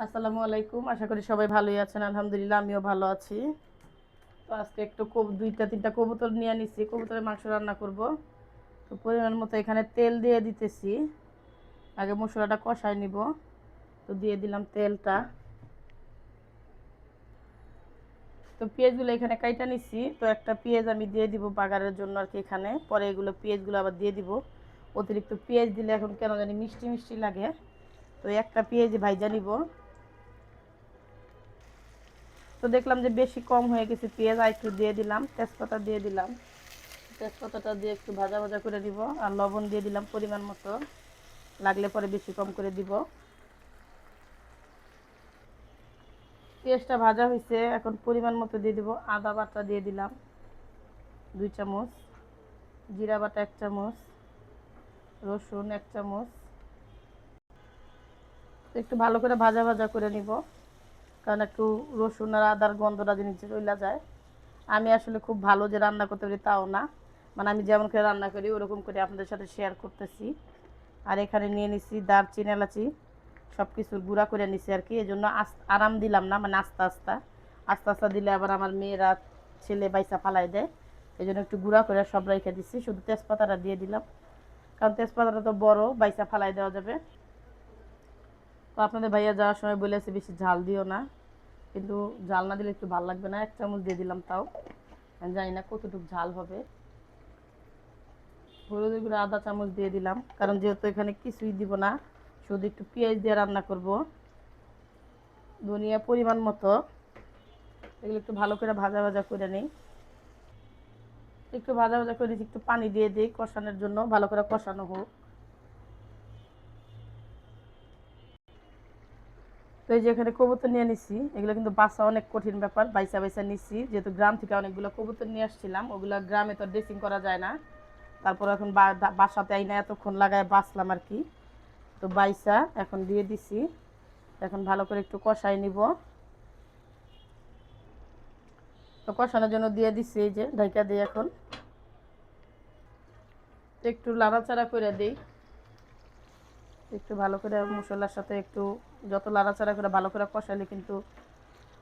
আসসালামু আলাইকুম। আশা করি সবাই ভালোই আছেন। আলহামদুলিল্লাহ আমিও ভালো আছি। তো আজকে একটু দুইটা তিনটা কবুতর নিয়ে নিছি, কবুতরের মাংস রান্না করব। তো পরিমাণ মতো এখানে তেল দিয়ে দিতেছি। আগে মশলাটা কষায় নিব। তো দিয়ে দিলাম তেলটা। তো পেঁয়াজগুলো এখানে কাইটা নিছি। তো একটা পেঁয়াজ আমি দিয়ে দিব বাগারের জন্য আর কি এখানে। পরে এগুলো পেঁয়াজগুলো আবার দিয়ে দিব। অতিরিক্ত পেঁয়াজ দিলে এখন কেন জানি মিষ্টি মিষ্টি লাগে। তো একটা পেঁয়াজ ভাইজা নিব। তো দেখলাম যে বেশি কম হয়ে গেছে পেঁয়াজ, আর একটু দিয়ে দিলাম, তেজপাতা দিয়ে দিলাম। তেজপাতাটা দিয়ে একটু ভাজা ভাজা করে দিব। আর লবণ দিয়ে দিলাম পরিমাণ মতো, লাগলে পরে বেশি কম করে দিব। পেঁয়াজটা ভাজা হয়েছে, এখন পরিমাণ মতো দিয়ে দিব আদা বাটা দিয়ে দিলাম 2 চামচ, জিরা বাটা 1 চামচ, রসুন 1 চামচ। একটু ভালো করে ভাজা ভাজা করে নিব, কারণ একটু রসুন আর আদার গন্ধটা জিনিস চলে যায়। আমি আসলে খুব ভালো যে রান্না করতে পারি তাও না, মানে আমি যেমন করে রান্না করি ওরকম করে আপনাদের সাথে শেয়ার করতেছি। আর এখানে নিয়ে নিছি দারচিনি এলাচি, সব কিছুর গুঁড়া করে নিছি আর কি। এই জন্য আরাম দিলাম না, মানে আস্তে আস্তে আস্তে আস্তে দিলে আবার আমার মেয়েরা ছেলে বাইসা ফালাই দেয়। এই জন্য একটু গুঁড়া করে সব রেখে দিচ্ছি, শুধু তেজপাতাটা দিয়ে দিলাম, কারণ তেজপাতাটা তো বড়, বাইসা ফালাই দেওয়া যাবে। তো আপনাদের ভাইয়া যাওয়ার সময় বলেছে বেশি ঝাল দিও না, কিন্তু ঝাল না দিলে একটু ভালো লাগবে না। 1 চামচ দিয়ে দিলাম, তাও আমি জানি না কতটুকু ঝাল হবে। হলুদের গুঁড়ো 1/2 চামচ দিয়ে দিলাম, কারণ যেহেতু এখানে কিছুই দিব না, শুধু একটু পেঁয়াজ দিয়ে রান্না করব। ধনিয়া পরিমাণ মতো, এগুলো একটু ভালো করে ভাজা ভাজা করে নিই। একটু ভাজা ভাজা করে দিচ্ছি, একটু পানি দিয়ে দিই কষানোর জন্য, ভালো করে কষানো হোক। তো এই যে এখানে কবুতর নিয়ে নিছি, এগুলো কিন্তু বাসা অনেক কঠিন ব্যাপার, বাইসা বাইসা নিচ্ছি, যেহেতু গ্রাম থেকে অনেকগুলো কবুতর নিয়ে আসছিলাম। ওগুলো গ্রামে তো ড্রেসিং করা যায় না, তারপর এখন বাসাতে আইনা এতক্ষণ লাগায় বাঁচলাম আর কি। তো বাইসা এখন দিয়ে দিছি, এখন ভালো করে একটু কষাই নিব। তো কষানোর জন্য দিয়ে দিচ্ছি, এই যে ঢাকা দিই এখন। একটু লাড়াচাড়া করে দিই, একটু ভালো করে মশলার সাথে একটু যত লাড়াচাড়া করে ভালো করে কষালে কিন্তু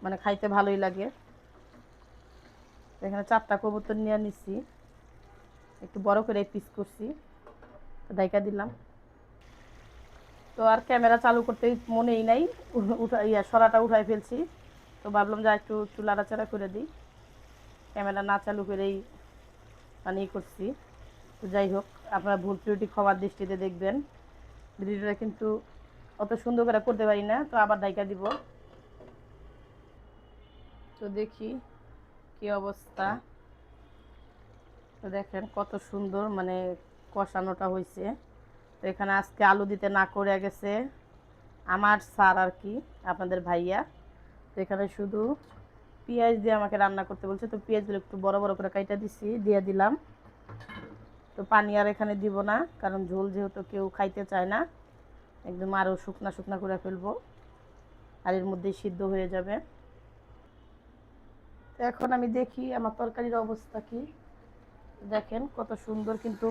মানে খাইতে ভালোই লাগে। এখানে 4টা কবুতর নিয়ে নিচ্ছি, একটু বড় করে পিস করছি। তো ঢাকা দিলাম। তো আর ক্যামেরা চালু করতে মনেই নাই, সরাটা উঠাই ফেলছি। তো ভাবলাম যে একটু একটু লাড়াচাড়া করে দিই, ক্যামেরা না চালু করেই মানে করছি। তো যাই হোক, আপনারা ভুল ত্রুটি ক্ষমার দৃষ্টিতে দেখবেন। ভিডিওটা কিন্তু অত সুন্দর করে করতে পারি না, তো আবার ঢাকা দিব। তো দেখি কি অবস্থা। তো দেখেন কত সুন্দর মানে কষানোটা হয়েছে। তো এখানে আজকে আলু দিতে না করে গেছে আমার স্যার আর কি, আপনাদের ভাইয়া। তো এখানে শুধু পেঁয়াজ দিয়ে আমাকে রান্না করতে বলছে, তো পেঁয়াজগুলো একটু বড় বড় করে কাইটা দিছি, দিয়ে দিলাম। তো পানি আর এখানে দিব না, কারণ ঝোল যেহেতু কেউ খাইতে চায় না, একদম আরও শুকনা শুকনা করে ফেলবো, আর এর মধ্যেই সিদ্ধ হয়ে যাবে। তো এখন আমি দেখি আমার তরকারির অবস্থা কি। দেখেন কত সুন্দর কিন্তু